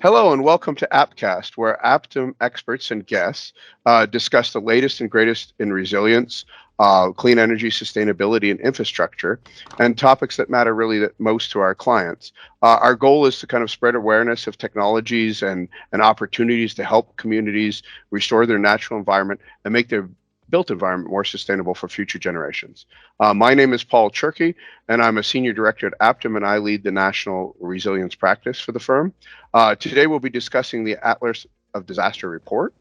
Hello and welcome to APTCast, where APTIM experts and guests discuss the latest and greatest in resilience, clean energy, sustainability, and infrastructure, and topics that matter really most to our clients. Our goal is to kind of spread awareness of technologies and opportunities to help communities restore their natural environment and make their built environment more sustainable for future generations. My name is Paul Tschirky, and I'm a senior director at APTIM, and I lead the national resilience practice for the firm. Today, we'll be discussing the Atlas of Disaster report.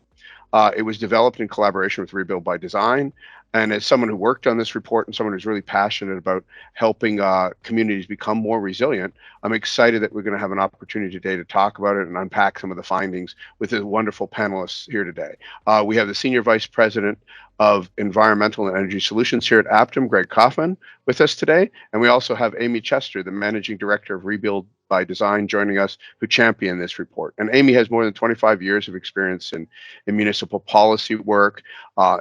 It was developed in collaboration with Rebuild by Design. And as someone who worked on this report and someone who's really passionate about helping communities become more resilient, I'm excited that we're going to have an opportunity today to talk about it and unpack some of the findings with the wonderful panelists here today. We have the Senior Vice President of Environmental and Energy Solutions here at APTIM, Greg Coffman, with us today. And we also have Amy Chester, the Managing Director of Rebuild by Design, joining us, who championed this report. And Amy has more than 25 years of experience in municipal policy work,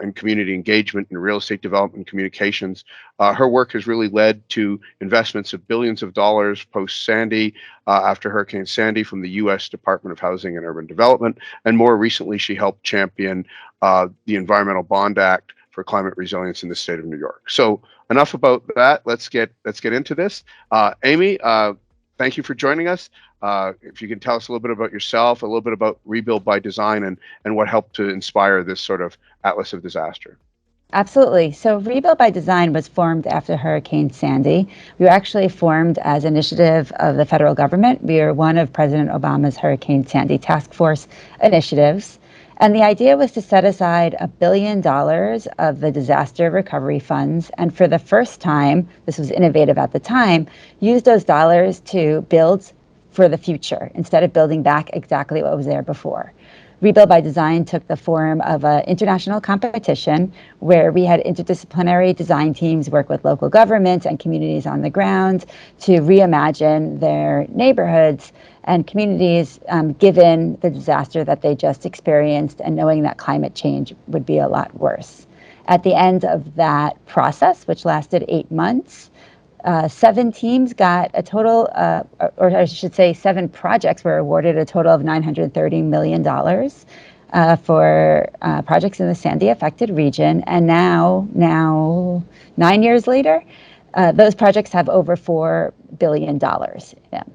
in community engagement, in real estate development and communications. Her work has really led to investments of billions of dollars post-Sandy, after Hurricane Sandy, from the U.S. Department of Housing and Urban Development. And more recently, she helped champion the Environmental Bond Act for climate resilience in the state of New York. So enough about that. Let's get into this. Amy, thank you for joining us. If you can tell us a little bit about yourself, a little bit about Rebuild by Design, and what helped to inspire this sort of Atlas of Disaster. Absolutely. So Rebuild by Design was formed after Hurricane Sandy. We were actually formed as an initiative of the federal government. We are one of President Obama's Hurricane Sandy task force initiatives. And the idea was to set aside $1 billion of the disaster recovery funds. And for the first time, this was innovative at the time, use those dollars to build for the future instead of building back exactly what was there before. Rebuild by Design took the form of an international competition where we had interdisciplinary design teams work with local governments and communities on the ground to reimagine their neighborhoods and communities, given the disaster that they just experienced and knowing that climate change would be a lot worse. At the end of that process, which lasted 8 months, 7 teams got a total, or I should say 7 projects were awarded a total of $930 million for projects in the Sandy affected region. And now 9 years later, those projects have over $4 billion in them.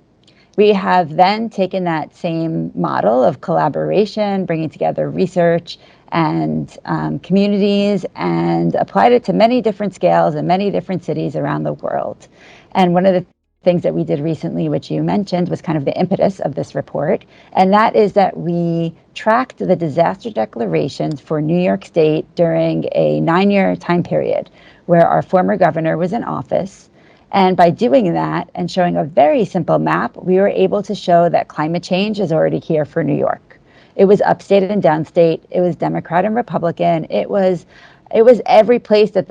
We have then taken that same model of collaboration, bringing together research and communities, and applied it to many different scales in many different cities around the world. And one of the things that we did recently, which you mentioned, was kind of the impetus of this report. And that is that we tracked the disaster declarations for New York State during a 9-year time period where our former governor was in office. And by doing that and showing a very simple map, we were able to show that climate change is already here for New York. It was upstate and downstate. It was Democrat and Republican. It was every place that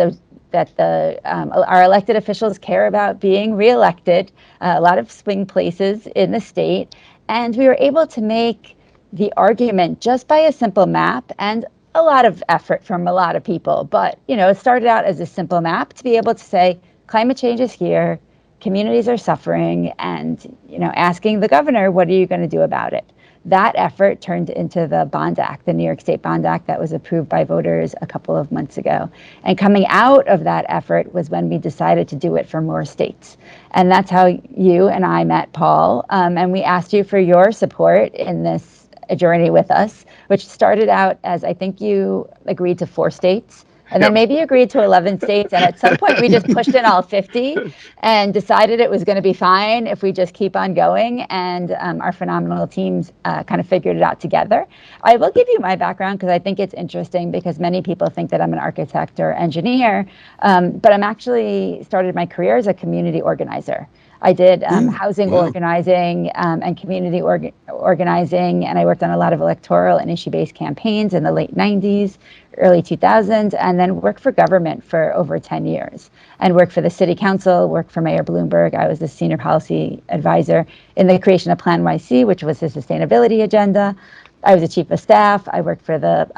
our elected officials care about being reelected. A lot of swing places in the state, and we were able to make the argument just by a simple map and a lot of effort from a lot of people. But it started out as a simple map to be able to say climate change is here, communities are suffering, and asking the governor, what are you going to do about it? That effort turned into the Bond Act, the New York State Bond Act that was approved by voters a couple of months ago. And coming out of that effort was when we decided to do it for more states. And that's how you and I met, Paul, and we asked you for your support in this journey with us, which started out as, I think you agreed to 4 states. And then maybe you agreed to 11 states. And at some point, we just pushed in all 50 and decided it was going to be fine if we just keep on going. And our phenomenal teams kind of figured it out together. I will give you my background because I think it's interesting, because many people think that I'm an architect or engineer, but I'm actually started my career as a community organizer. I did housing organizing and community organizing, and I worked on a lot of electoral and issue-based campaigns in the late 90s, early 2000s, and then worked for government for over 10 years, and worked for the city council, worked for Mayor Bloomberg. I was the senior policy advisor in the creation of Plan YC, which was his sustainability agenda. I was the chief of staff. I worked for the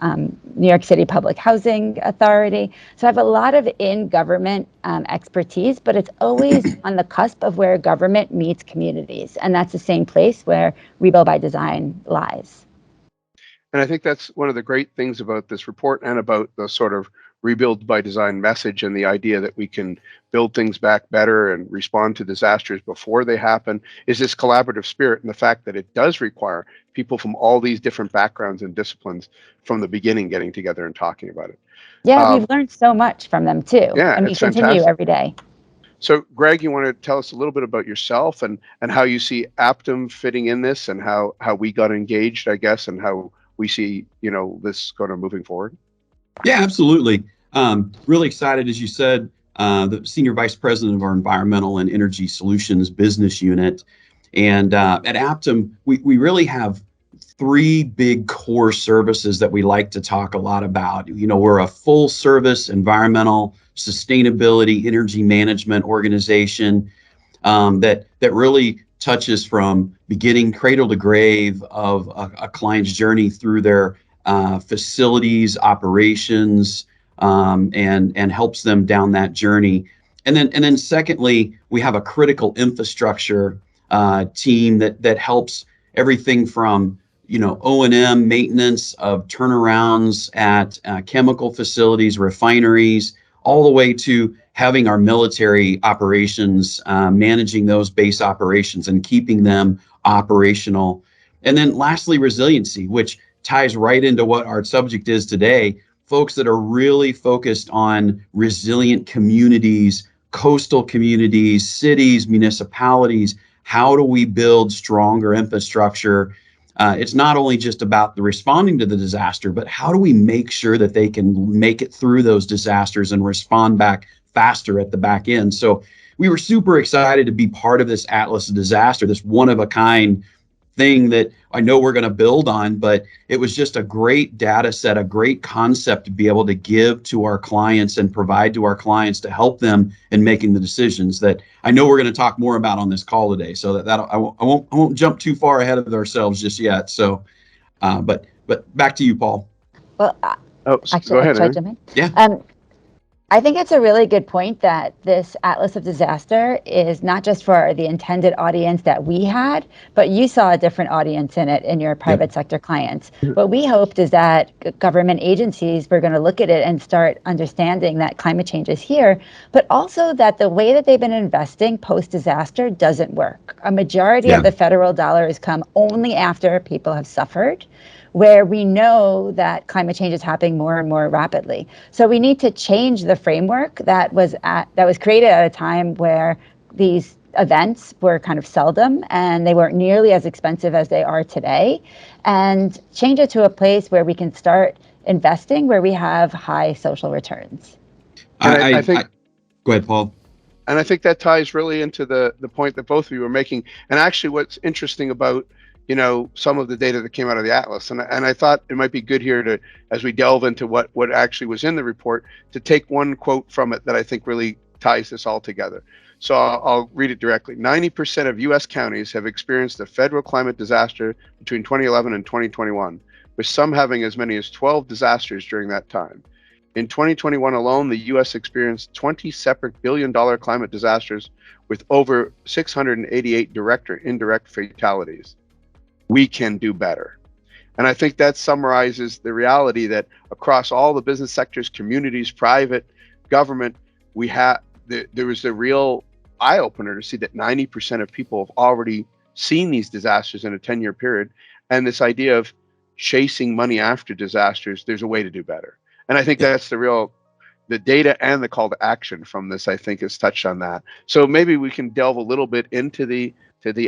New York City Public Housing Authority. So I have a lot of in-government expertise, but it's always on the cusp of where government meets communities. And that's the same place where Rebuild by Design lies. And I think that's one of the great things about this report and about the sort of rebuild by design message and the idea that we can build things back better and respond to disasters before they happen is this collaborative spirit and the fact that it does require people from all these different backgrounds and disciplines from the beginning getting together and talking about it. Yeah, we've learned so much from them too. Yeah, and we it's continue fantastic. every day. So, Greg, you want to tell us a little bit about yourself and how you see APTIM fitting in this and how we got engaged, I guess, and how we see, this kind of moving forward? Yeah, absolutely. Really excited, as you said, the Senior Vice President of our Environmental and Energy Solutions business unit. And at APTIM, we really have three big core services that we like to talk a lot about. We're a full service environmental sustainability energy management organization that really touches from beginning cradle to grave of a client's journey through their facilities, operations, and helps them down that journey. And then secondly, we have a critical infrastructure team that helps everything from O&M maintenance of turnarounds at chemical facilities, refineries, all the way to having our military operations, managing those base operations and keeping them operational. And then lastly, resiliency, which ties right into what our subject is today. Folks that are really focused on resilient communities, coastal communities, cities, municipalities. How do we build stronger infrastructure? It's not only just about the responding to the disaster, but how do we make sure that they can make it through those disasters and respond back faster at the back end? So we were super excited to be part of this Atlas of Disaster, this one-of-a-kind thing that I know we're going to build on, but it was just a great data set, a great concept to be able to give to our clients and provide to our clients to help them in making the decisions that I know we're going to talk more about on this call today. So that I won't jump too far ahead of ourselves just yet. So, but back to you, Paul. Well, actually, go ahead. Should I jump in? Yeah. I think it's a really good point that this Atlas of Disaster is not just for the intended audience that we had, but you saw a different audience in it in your private sector clients. What we hoped is that government agencies were going to look at it and start understanding that climate change is here, but also that the way that they've been investing post-disaster doesn't work. A majority of the federal dollars come only after people have suffered, where we know that climate change is happening more and more rapidly. So we need to change the framework that was created at a time where these events were kind of seldom and they weren't nearly as expensive as they are today, and change it to a place where we can start investing where we have high social returns. I think. Go ahead, Paul. And I think that ties really into the point that both of you were making. And actually, what's interesting about some of the data that came out of the Atlas. And I thought it might be good here to, as we delve into what actually was in the report, to take one quote from it that I think really ties this all together. So I'll read it directly. 90% of U.S. counties have experienced a federal climate disaster between 2011 and 2021, with some having as many as 12 disasters during that time. In 2021 alone, the U.S. experienced 20 separate billion-dollar climate disasters with over 688 direct or indirect fatalities. We can do better. And I think that summarizes the reality that across all the business sectors, communities, private, government, there was a real eye-opener to see that 90% of people have already seen these disasters in a 10-year period. And this idea of chasing money after disasters, there's a way to do better. And I think that's the data and the call to action from this, I think, has touched on that. So maybe we can delve a little bit into the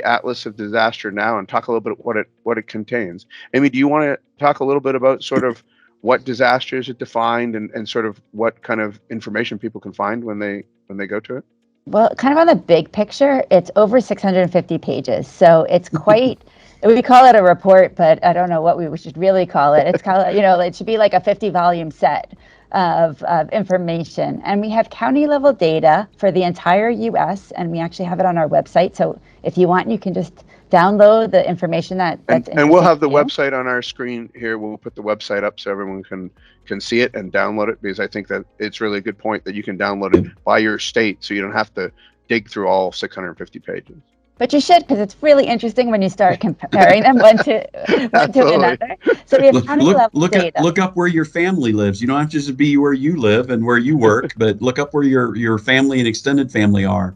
Atlas of Disaster now and talk a little bit what it contains. Amy, do you want to talk a little bit about sort of what disasters it defined and sort of what kind of information people can find when they go to it? Well, kind of on the big picture, it's over 650 pages. So it's quite, we call it a report, but I don't know what we should really call it. It's called, it should be like a 50-volume set. of information. And we have county level data for the entire US, and we actually have it on our website. So if you want, you can just download the information that's and we'll have the to you. website on our screen here. We'll put the website up so everyone can see it and download it, because I think that it's really a good point that you can download it by your state, so you don't have to dig through all 650 pages. But you should, because it's really interesting when you start comparing them one to another. So we have county level data. Look up where your family lives. You don't have to just be where you live and where you work, but look up where your family and extended family are.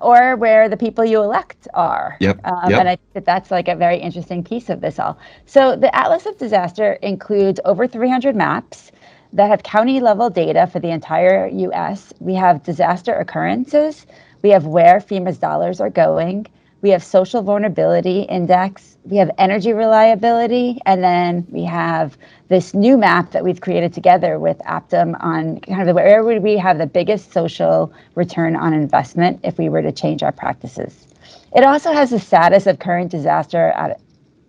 Or where the people you elect are. Yep. And I think that's like a very interesting piece of this all. So the Atlas of Disaster includes over 300 maps that have county level data for the entire US. We have disaster occurrences. We have where FEMA's dollars are going. We have social vulnerability index. We have energy reliability. And then we have this new map that we've created together with APTIM on kind of where would we have the biggest social return on investment if we were to change our practices. It also has the status of current disaster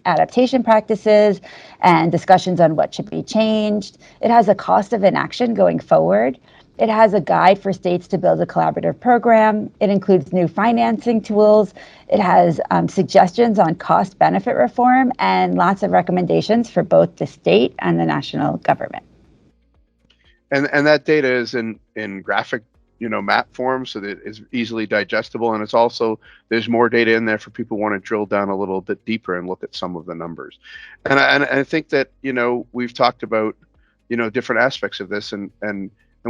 adaptation practices and discussions on what should be changed. It has a cost of inaction going forward. It has a guide for states to build a collaborative program. It includes new financing tools. It has suggestions on cost benefit reform and lots of recommendations for both the state and the national government. And that data is in graphic, map form, so that it's easily digestible. And it's also, there's more data in there for people who want to drill down a little bit deeper and look at some of the numbers. And I think that, we've talked about, different aspects of this, and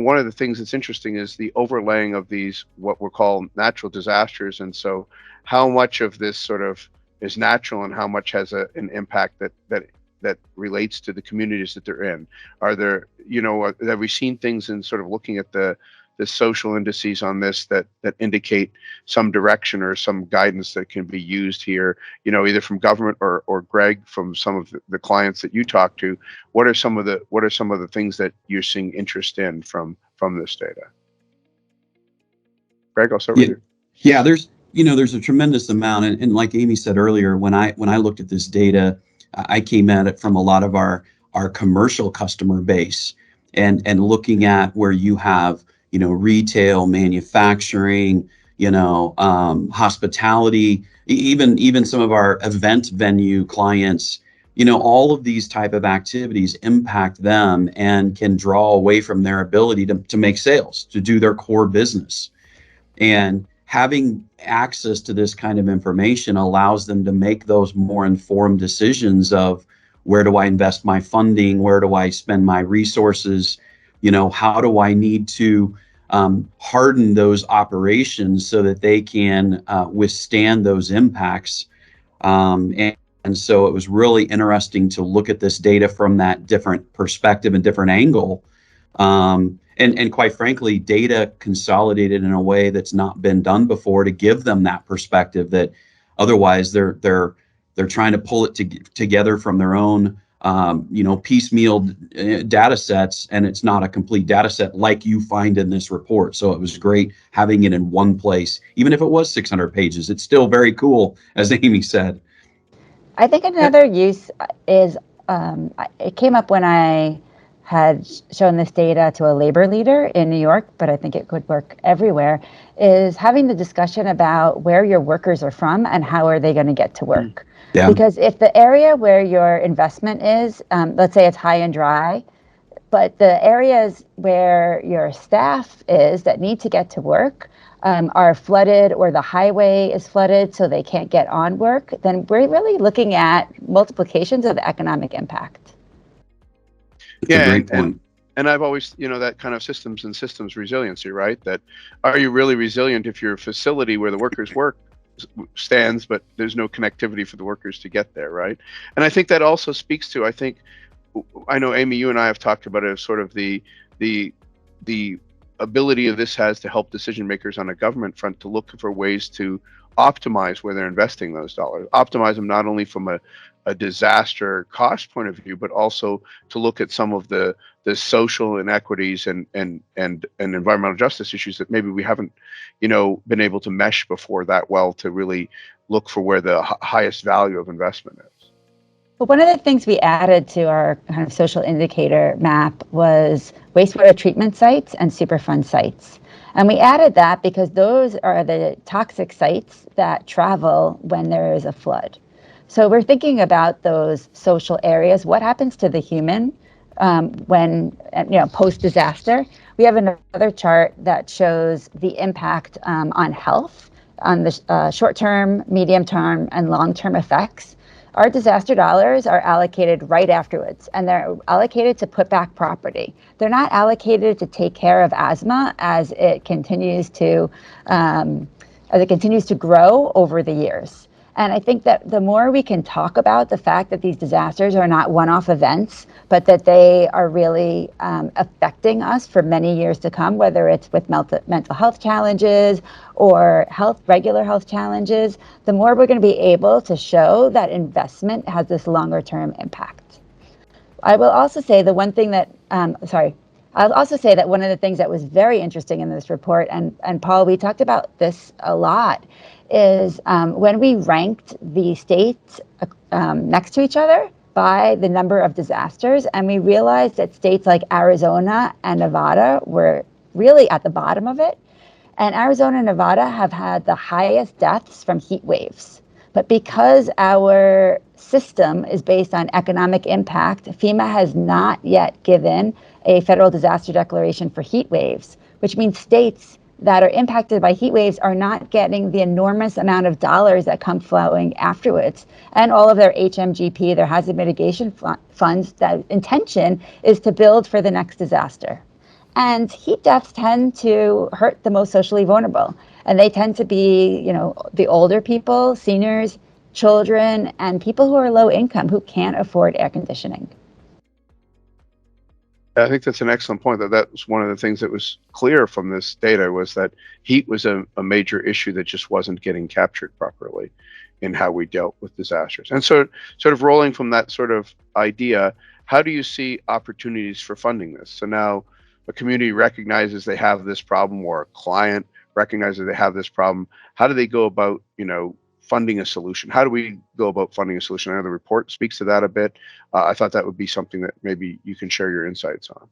one of the things that's interesting is the overlaying of these, what we're called natural disasters. And so how much of this sort of is natural and how much has an impact that relates to the communities that they're in? Are there, have we seen things in sort of looking at the social indices on this that indicate some direction or some guidance that can be used here, either from government or Greg, from some of the clients that you talk to? What are some of the things that you're seeing interest in from this data? Greg, I'll start with you. Yeah, there's a tremendous amount, and like Amy said earlier, when I looked at this data, I came at it from a lot of our commercial customer base, and looking at where you have retail, manufacturing, hospitality, even some of our event venue clients, all of these type of activities impact them and can draw away from their ability to make sales, to do their core business. And having access to this kind of information allows them to make those more informed decisions of, where do I invest my funding? Where do I spend my resources? How do I need to harden those operations so that they can withstand those impacts? And so it was really interesting to look at this data from that different perspective and different angle. And quite frankly, data consolidated in a way that's not been done before, to give them that perspective that otherwise they're trying to pull it together from their own piecemeal data sets, and it's not a complete data set like you find in this report. So it was great having it in one place. Even if it was 600 pages, it's still very cool, as Amy said. I think another use is, it came up when I had shown this data to a labor leader in New York, but I think it could work everywhere, is having the discussion about where your workers are from and how are they going to get to work. Yeah. Because if the area where your investment is, let's say it's high and dry, but the areas where your staff is that need to get to work are flooded, or the highway is flooded so they can't get on work, then we're really looking at multiplications of the economic impact. That's and I've always, that kind of systems resiliency, right? That, are you really resilient if your facility where the workers work stands, but there's no connectivity for the workers to get there, right? And I think that also speaks to, I know, Amy, you and I have talked about it as sort of the ability of this has to help decision makers on a government front to look for ways to optimize where they're investing those dollars, optimize them not only from a disaster cost point of view, but also to look at some of the social inequities and environmental justice issues that maybe we haven't, been able to mesh before that well, to really look for where the highest value of investment is. But one of the things we added to our kind of social indicator map was wastewater treatment sites and Superfund sites. And we added that because those are the toxic sites that travel when there is a flood. So we're thinking about those social areas. What happens to the human when, post-disaster? We have another chart that shows the impact on health, on the short-term, medium-term, and long-term effects. Our disaster dollars are allocated right afterwards, and they're allocated to put back property. They're not allocated to take care of asthma as it continues to grow over the years. And I think that the more we can talk about the fact that these disasters are not one-off events, but that they are really affecting us for many years to come, whether it's with mental health challenges or regular health challenges, the more we're going to be able to show that investment has this longer-term impact. I will also say the one thing that, I'll also say that one of the things that was very interesting in this report, and Paul, we talked about this a lot, is when we ranked the states next to each other by the number of disasters, and we realized that states like Arizona and Nevada were really at the bottom of it. And Arizona and Nevada have had the highest deaths from heat waves. But because our system is based on economic impact, FEMA has not yet given a federal disaster declaration for heat waves, which means states that are impacted by heat waves are not getting the enormous amount of dollars that come flowing afterwards. And all of their HMGP, their hazard mitigation funds, that intention is to build for the next disaster. And heat deaths tend to hurt the most socially vulnerable. And they tend to be, the older people, seniors, children, and people who are low income who can't afford air conditioning. I think that's an excellent point. That was one of the things that was clear from this data, was that heat was a major issue that just wasn't getting captured properly in how we dealt with disasters. And so sort of rolling from that sort of idea, how do you see opportunities for funding this? So now a community recognizes they have this problem, or a client recognizes they have this problem. How do they go about, funding a solution? How do we go about funding a solution? I know the report speaks to that a bit. I thought that would be something that maybe you can share your insights on.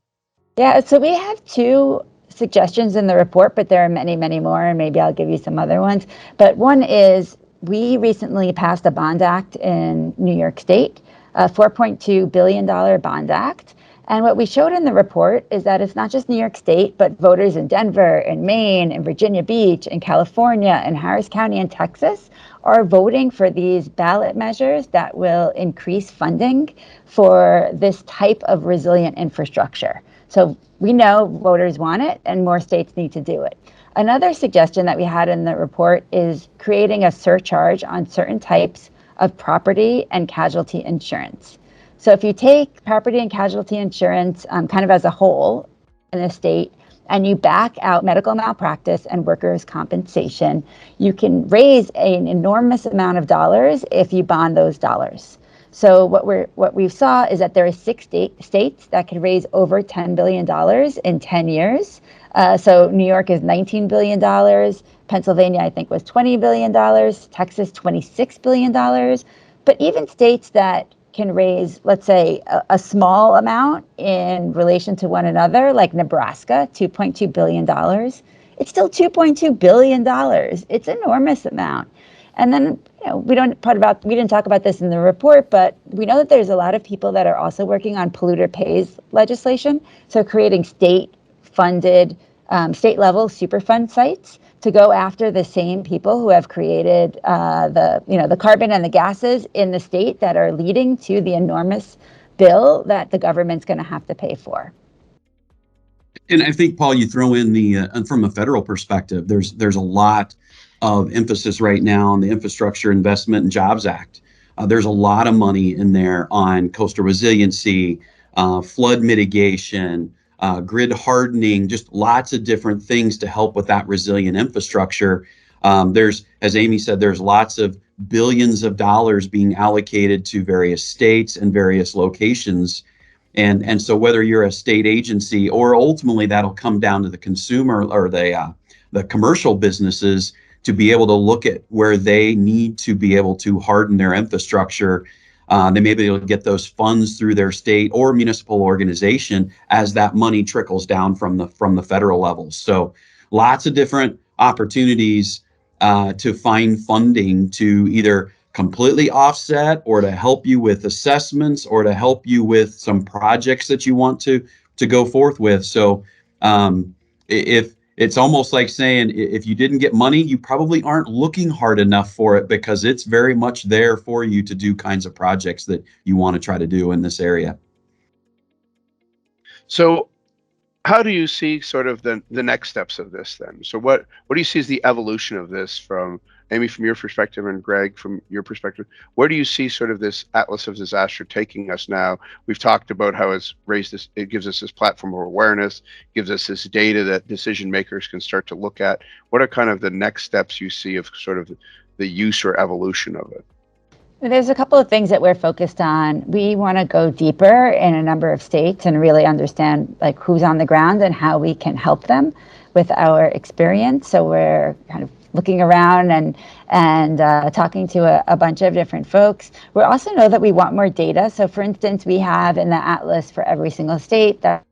Yeah, so we have two suggestions in the report, but there are many, many more, and maybe I'll give you some other ones. But one is, we recently passed a bond act in New York State, a $4.2 billion bond act. And what we showed in the report is that it's not just New York State, but voters in Denver and Maine and Virginia Beach and California and Harris County and Texas are voting for these ballot measures that will increase funding for this type of resilient infrastructure. So we know voters want it, and more states need to do it. Another suggestion that we had in the report is creating a surcharge on certain types of property and casualty insurance. So if you take property and casualty insurance kind of as a whole in a state, and you back out medical malpractice and workers' compensation, you can raise an enormous amount of dollars if you bond those dollars. So what we saw is that there are 6 states that could raise over $10 billion in 10 years. So New York is $19 billion. Pennsylvania, I think, was $20 billion. Texas, $26 billion. But even states that can raise, let's say, a small amount in relation to one another, like Nebraska, $2.2 billion. It's still $2.2 billion. It's an enormous amount. And then, we didn't talk about this in the report, but we know that there's a lot of people that are also working on polluter pays legislation. So creating state-funded, state-level Superfund sites to go after the same people who have created the carbon and the gases in the state that are leading to the enormous bill that the government's going to have to pay for. And I think, Paul, you throw in from a federal perspective, there's a lot of emphasis right now on the Infrastructure Investment and Jobs Act. There's a lot of money in there on coastal resiliency, flood mitigation, grid hardening, just lots of different things to help with that resilient infrastructure. There's, as Amy said, there's lots of billions of dollars being allocated to various states and various locations. And so whether you're a state agency, or ultimately that'll come down to the consumer or the commercial businesses to be able to look at where they need to be able to harden their infrastructure. They may be able to get those funds through their state or municipal organization as that money trickles down from the federal levels. So lots of different opportunities to find funding to either completely offset or to help you with assessments or to help you with some projects that you want to go forth with. So if it's almost like saying if you didn't get money, you probably aren't looking hard enough for it, because it's very much there for you to do kinds of projects that you want to try to do in this area. So how do you see sort of the next steps of this then? So what do you see as the evolution of this, from Amy, from your perspective, and Greg, from your perspective? Where do you see sort of this Atlas of Disaster taking us now? We've talked about how it's raised this, it gives us this platform of awareness, gives us this data that decision makers can start to look at. What are kind of the next steps you see of sort of the use or evolution of it? There's a couple of things that we're focused on. We want to go deeper in a number of states and really understand like who's on the ground and how we can help them with our experience. So we're kind of looking around and talking to a bunch of different folks. We also know that we want more data. So for instance, we have in the Atlas for every single state that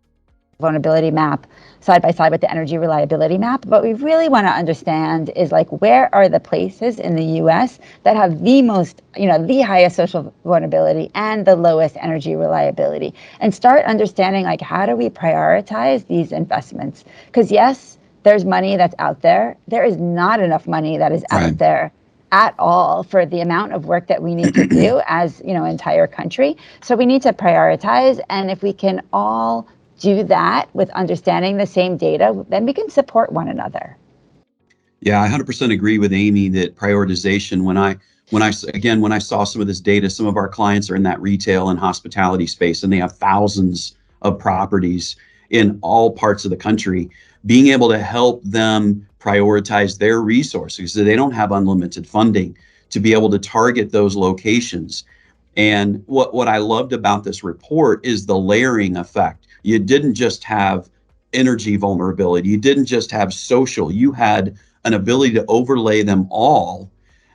vulnerability map side by side with the energy reliability map. What we really want to understand is like, where are the places in the US that have the most, the highest social vulnerability and the lowest energy reliability, and start understanding like, how do we prioritize these investments? Because yes, there's money that's out there. There is not enough money that is out there at all for the amount of work that we need to do as, entire country. So we need to prioritize. And if we can all do that with understanding the same data, then we can support one another. Yeah, I 100% agree with Amy that prioritization, when I saw some of this data, some of our clients are in that retail and hospitality space, and they have thousands of properties in all parts of the country. Being able to help them prioritize their resources, so they don't have unlimited funding, to be able to target those locations. And what I loved about this report is the layering effect. You didn't just have energy vulnerability, you didn't just have social, you had an ability to overlay them all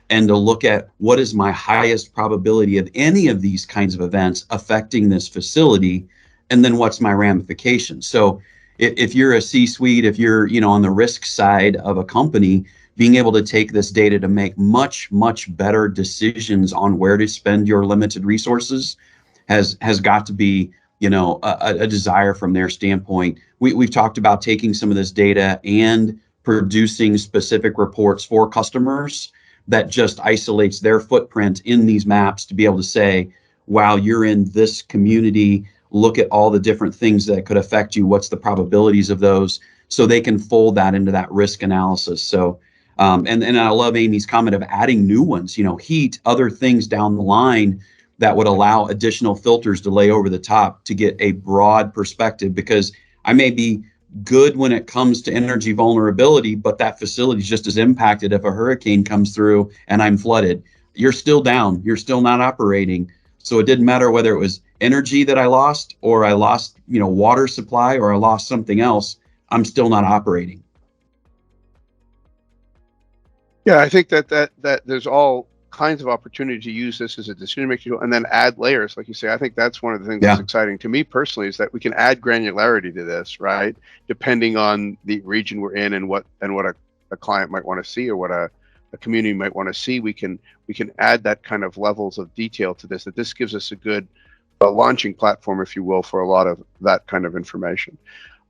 and to look at what is my highest probability of any of these kinds of events affecting this facility, and then what's my ramification. So if you're a C-suite, if you're on the risk side of a company, being able to take this data to make much, much better decisions on where to spend your limited resources has got to be a desire from their standpoint. We've talked about taking some of this data and producing specific reports for customers that just isolates their footprint in these maps to be able to say, wow, you're in this community, look at all the different things that could affect you, what's the probabilities of those, so they can fold that into that risk analysis. So and I love Amy's comment of adding new ones, heat, other things down the line that would allow additional filters to lay over the top to get a broad perspective, because I may be good when it comes to energy vulnerability, but that facility is just as impacted if a hurricane comes through and I'm flooded. You're still down, you're still not operating. So it didn't matter whether it was energy that I lost, or I lost, water supply, or I lost something else, I'm still not operating. Yeah, I think that there's all kinds of opportunity to use this as a decision-making tool and then add layers, like you say. I think that's one of the things that's exciting to me personally, is that we can add granularity to this, right? Depending on the region we're in and what a client might want to see, or what a community might want to see, we can add that kind of levels of detail to this, that this gives us a good launching platform, if you will, for a lot of that kind of information.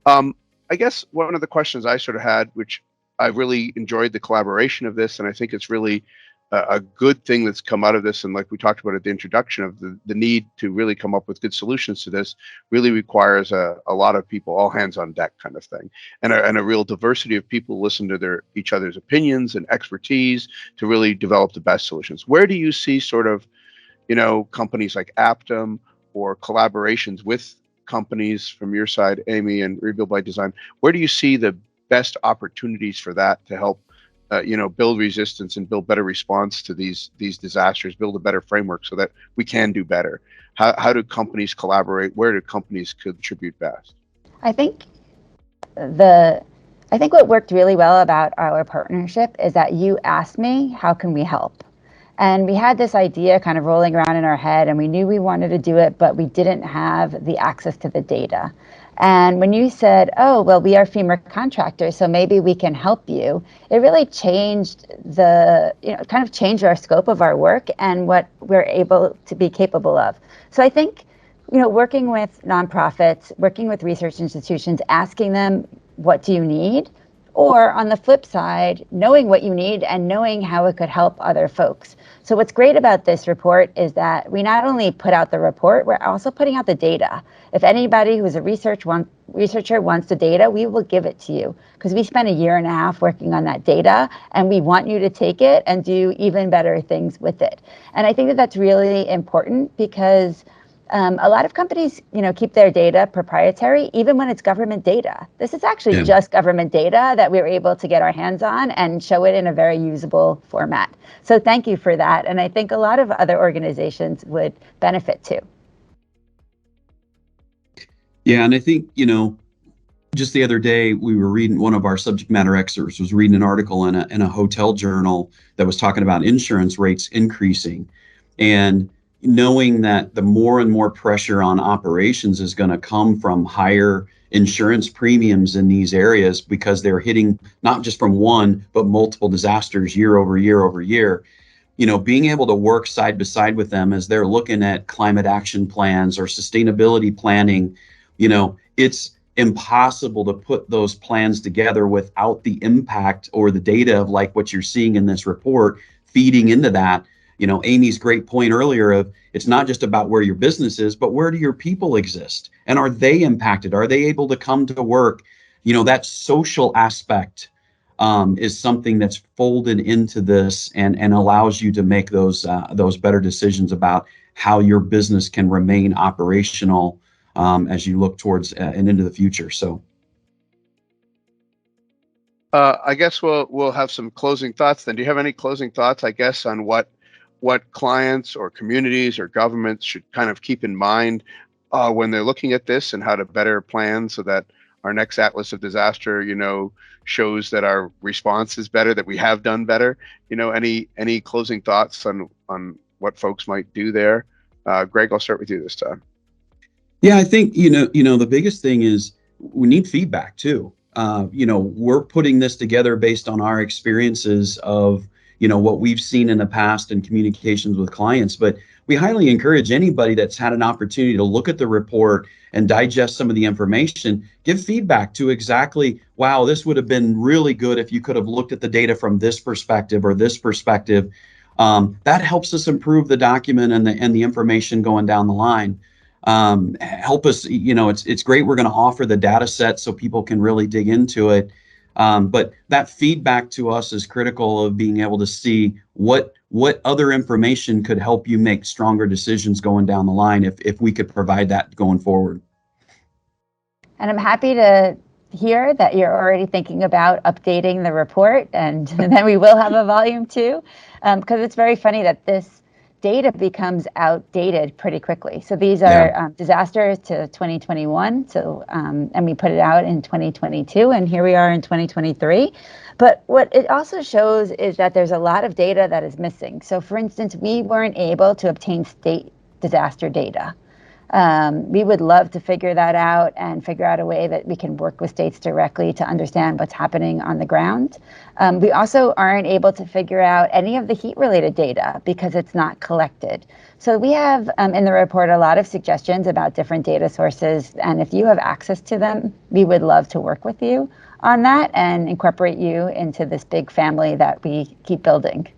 I guess one of the questions I sort of had, which I really enjoyed the collaboration of this, and I think it's really a good thing that's come out of this. And like we talked about at the introduction, of the need to really come up with good solutions to this really requires a lot of people, all hands on deck kind of thing, and a real diversity of people listen to each other's opinions and expertise to really develop the best solutions. Where do you see sort of, companies like APTIM, or collaborations with companies from your side, Amy, and Rebuild by Design? Where do you see the best opportunities for that to help build resistance and build better response to these disasters, build a better framework so that we can do better? How do companies collaborate? Where do companies contribute best? I think what worked really well about our partnership is that you asked me, how can we help? And we had this idea kind of rolling around in our head, and we knew we wanted to do it, but we didn't have the access to the data. And when you said, oh, well, we are FEMA contractors, so maybe we can help you, it really changed kind of changed our scope of our work and what we're able to be capable of. So I think, working with nonprofits, working with research institutions, asking them, what do you need? Or on the flip side, knowing what you need and knowing how it could help other folks. So what's great about this report is that we not only put out the report, we're also putting out the data. If anybody who's a researcher wants the data, we will give it to you, because we spent 1.5 years working on that data, and we want you to take it and do even better things with it. And I think that that's really important, because a lot of companies, keep their data proprietary, even when it's government data. This is actually just government data that we were able to get our hands on and show it in a very usable format. So thank you for that. And I think a lot of other organizations would benefit too. Yeah, and I think, just the other day we were reading, one of our subject matter experts was reading an article in a hotel journal that was talking about insurance rates increasing, and knowing that the more and more pressure on operations is going to come from higher insurance premiums in these areas, because they're hitting not just from one but multiple disasters year over year over year. Being able to work side by side with them as they're looking at climate action plans or sustainability planning, it's impossible to put those plans together without the impact or the data of like what you're seeing in this report feeding into that. Amy's great point earlier of, it's not just about where your business is, but where do your people exist? And are they impacted? Are they able to come to work? That social aspect is something that's folded into this and allows you to make those better decisions about how your business can remain operational as you look towards and into the future. So. I guess we'll have some closing thoughts then. Do you have any closing thoughts, I guess, on what clients or communities or governments should kind of keep in mind when they're looking at this, and how to better plan so that our next Atlas of Disaster, shows that our response is better, that we have done better? Any closing thoughts on what folks might do there? Greg, I'll start with you this time. Yeah, I think, the biggest thing is we need feedback too. We're putting this together based on our experiences of, what we've seen in the past and communications with clients. But we highly encourage anybody that's had an opportunity to look at the report and digest some of the information, give feedback to exactly, wow, this would have been really good if you could have looked at the data from this perspective or this perspective. That helps us improve the document and the information going down the line. Help us, it's great. We're going to offer the data set so people can really dig into it. But that feedback to us is critical of being able to see what other information could help you make stronger decisions going down the line if we could provide that going forward. And I'm happy to hear that you're already thinking about updating the report, and then we will have a volume 2, because it's very funny that this data becomes outdated pretty quickly. So these are disasters to 2021. So and we put it out in 2022, and here we are in 2023. But what it also shows is that there's a lot of data that is missing. So for instance, we weren't able to obtain state disaster data. We would love to figure that out and figure out a way that we can work with states directly to understand what's happening on the ground. We also aren't able to figure out any of the heat-related data because it's not collected. So we have in the report a lot of suggestions about different data sources, and if you have access to them, we would love to work with you on that and incorporate you into this big family that we keep building.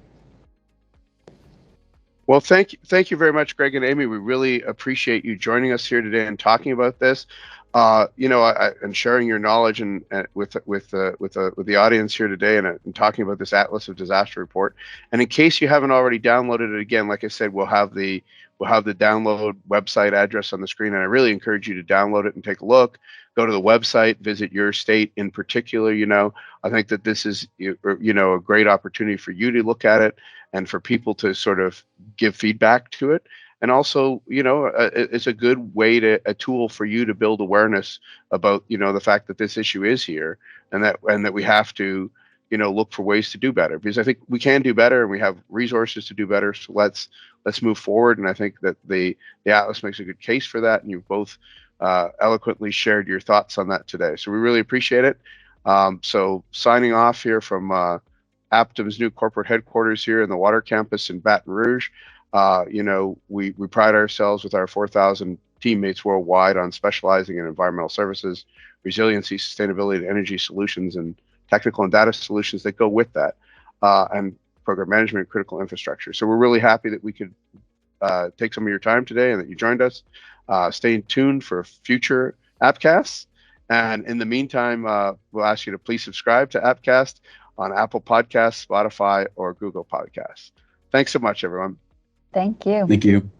Well, thank you very much, Greg and Amy. We really appreciate you joining us here today and talking about this, and sharing your knowledge and with the audience here today, and talking about this Atlas of Disaster report. And in case you haven't already downloaded it, again, like I said, we'll have the download website address on the screen, and I really encourage you to download it and take a look. Go to the website, visit your state in particular. I think that this is a great opportunity for you to look at it and for people to sort of give feedback to it. And also, it's a good a tool for you to build awareness about, the fact that this issue is here, and that we have to look for ways to do better, because I think we can do better and we have resources to do better. So let's move forward. And I think that the Atlas makes a good case for that. And you've both eloquently shared your thoughts on that today. So we really appreciate it. So signing off here from APTIM's new corporate headquarters here in the Water Campus in Baton Rouge. We pride ourselves with our 4,000 teammates worldwide on specializing in environmental services, resiliency, sustainability, and energy solutions, and technical and data solutions that go with that, and program management and critical infrastructure. So we're really happy that we could take some of your time today and that you joined us. Stay tuned for future APTCasts. And in the meantime, we'll ask you to please subscribe to APTCast on Apple Podcasts, Spotify, or Google Podcasts. Thanks so much, everyone. Thank you. Thank you.